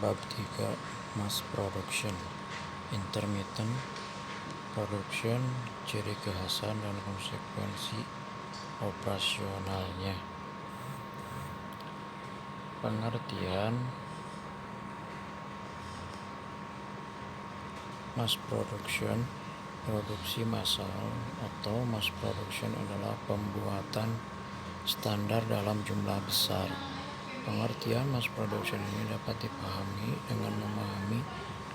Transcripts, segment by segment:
Bab 3 Mass Production Intermittent Production, ciri kekhasan dan konsekuensi operasionalnya. Pengertian mass production, produksi massal atau mass production adalah pembuatan standar dalam jumlah besar. Pengertian mass production ini dapat dipahami dengan memahami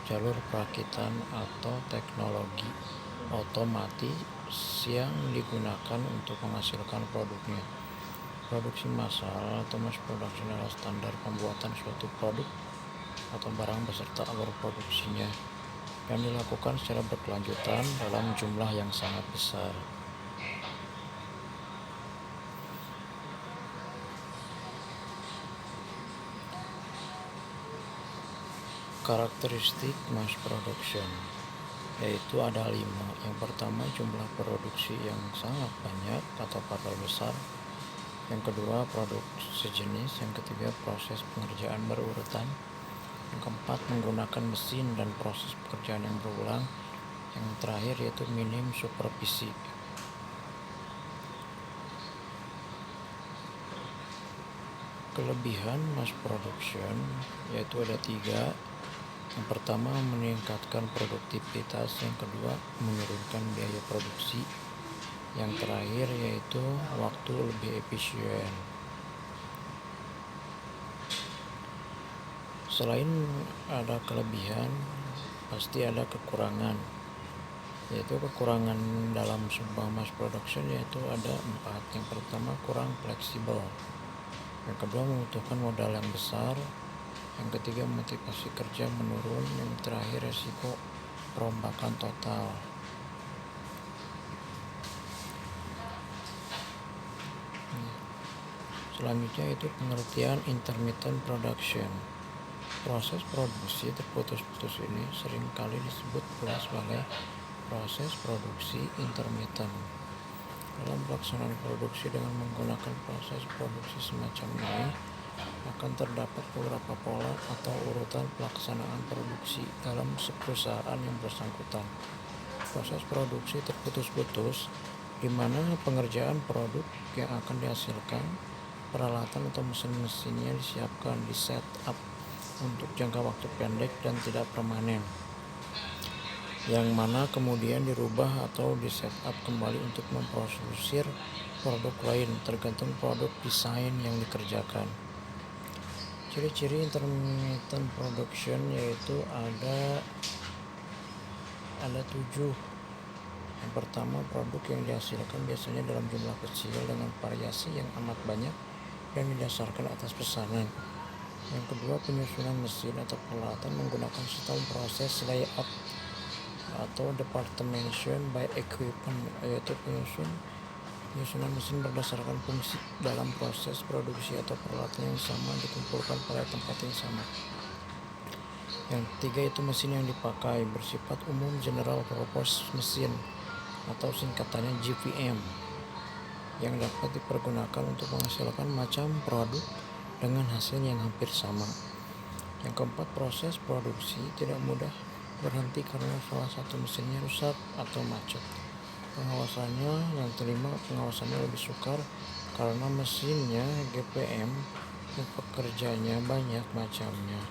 jalur perakitan atau teknologi otomatis yang digunakan untuk menghasilkan produknya. Produksi massal atau mass production adalah standar pembuatan suatu produk atau barang beserta alur produksinya yang dilakukan secara berkelanjutan dalam jumlah yang sangat besar. Karakteristik mass production yaitu ada 5. Yang pertama, jumlah produksi yang sangat banyak atau partai besar. Yang kedua, produk sejenis. Yang ketiga, proses pengerjaan berurutan. Yang keempat, menggunakan mesin dan proses pekerjaan yang berulang. Yang terakhir yaitu minim supervisi. Kelebihan mass production yaitu ada 3. Yang pertama, meningkatkan produktivitas. Yang kedua, menurunkan biaya produksi. Yang terakhir yaitu waktu lebih efisien. Selain ada kelebihan, pasti ada kekurangan. Yaitu kekurangan dalam sebuah mass production yaitu ada 4. Yang pertama, kurang fleksibel. Yang kedua, membutuhkan modal yang besar. Yang ketiga, motivasi kerja menurun. Yang terakhir, resiko perombakan total. Selanjutnya itu pengertian intermittent production. Proses produksi terputus-putus ini seringkali disebut pula sebagai proses produksi intermittent. Dalam pelaksanaan produksi dengan menggunakan proses produksi semacam ini, akan terdapat beberapa pola atau urutan pelaksanaan produksi dalam perusahaan yang bersangkutan. Proses produksi terputus-putus, di mana pengerjaan produk yang akan dihasilkan, peralatan atau mesin-mesinnya disiapkan, di set up untuk jangka waktu pendek dan tidak permanen, yang mana kemudian dirubah atau di set up kembali untuk memproduksi produk lain tergantung produk desain yang dikerjakan. Ciri-ciri intermittent production yaitu ada 7. Yang pertama, produk yang dihasilkan biasanya dalam jumlah kecil dengan variasi yang amat banyak dan didasarkan atas pesanan. Yang kedua, penyusunan mesin atau peralatan menggunakan sistem proses layout atau departmentation by equipment, yaitu penyusunan mesin berdasarkan fungsi dalam proses produksi atau peralatan yang sama dikumpulkan pada tempat yang sama. Yang ketiga itu mesin yang dipakai bersifat umum, general purpose mesin atau singkatannya GPM, yang dapat dipergunakan untuk menghasilkan macam produk dengan hasil yang hampir sama. Yang keempat, proses produksi tidak mudah berhenti karena salah satu mesinnya rusak atau macet. Pengawasannya, yang kelima, pengawasannya lebih sukar karena mesinnya GPM dan pekerjanya banyak macamnya.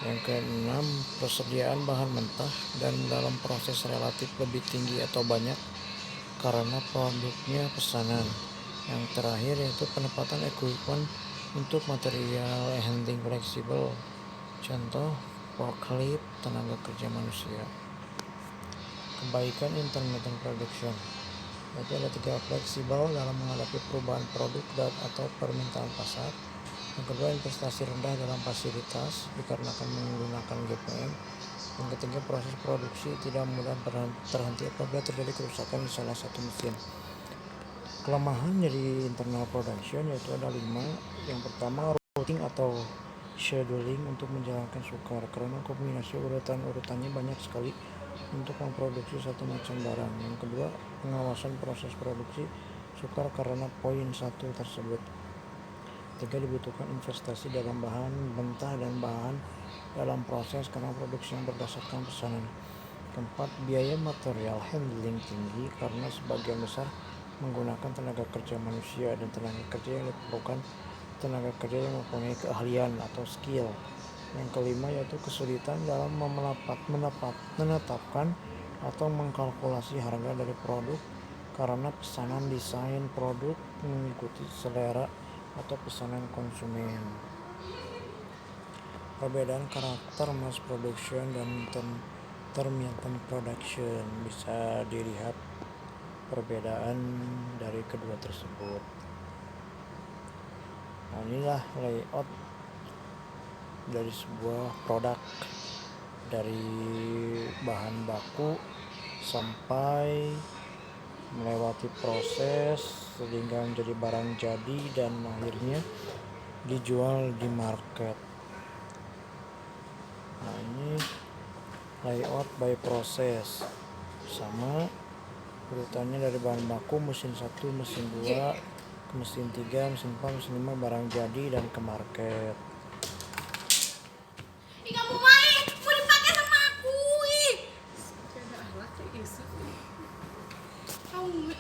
Yang keenam, persediaan bahan mentah dan dalam proses relatif lebih tinggi atau banyak karena produknya pesanan. Yang terakhir yaitu penempatan equipment untuk material handling fleksibel, contoh forklift, tenaga kerja manusia. Kebaikan intermittent production yaitu ada 3. Fleksibel dalam menghadapi perubahan produk dan atau permintaan pasar. Yang kedua, investasi rendah dalam fasilitas dikarenakan menggunakan GPM. Yang ketiga, proses produksi tidak mudah terhenti apabila terjadi kerusakan di salah satu mesin. Kelemahan dari internal production yaitu ada 5. Yang pertama, routing atau scheduling untuk menjalankan sukar karena kombinasi urutannya banyak sekali untuk memproduksi satu macam barang. Yang kedua, pengawasan proses produksi sukar karena poin 1 tersebut. Tiga, dibutuhkan investasi dalam bahan mentah dan bahan dalam proses karena produksi yang berdasarkan pesanan. Keempat, biaya material handling tinggi karena sebagian besar menggunakan tenaga kerja manusia dan tenaga kerja yang diperlukan tenaga kerja yang mempunyai keahlian atau skill. Yang kelima yaitu kesulitan dalam menetapkan atau mengkalkulasi harga dari produk karena pesanan desain produk mengikuti selera atau pesanan konsumen. Perbedaan karakter mass production dan intermittent production bisa dilihat perbedaan dari kedua tersebut. Nah, inilah layout dari sebuah produk dari bahan baku sampai melewati proses sehingga menjadi barang jadi dan akhirnya dijual di market. Nah, ini layout by proses, sama urutannya dari bahan baku mesin 1, mesin 2, mesin 3, mesin 4, mesin 5, barang jadi dan ke market.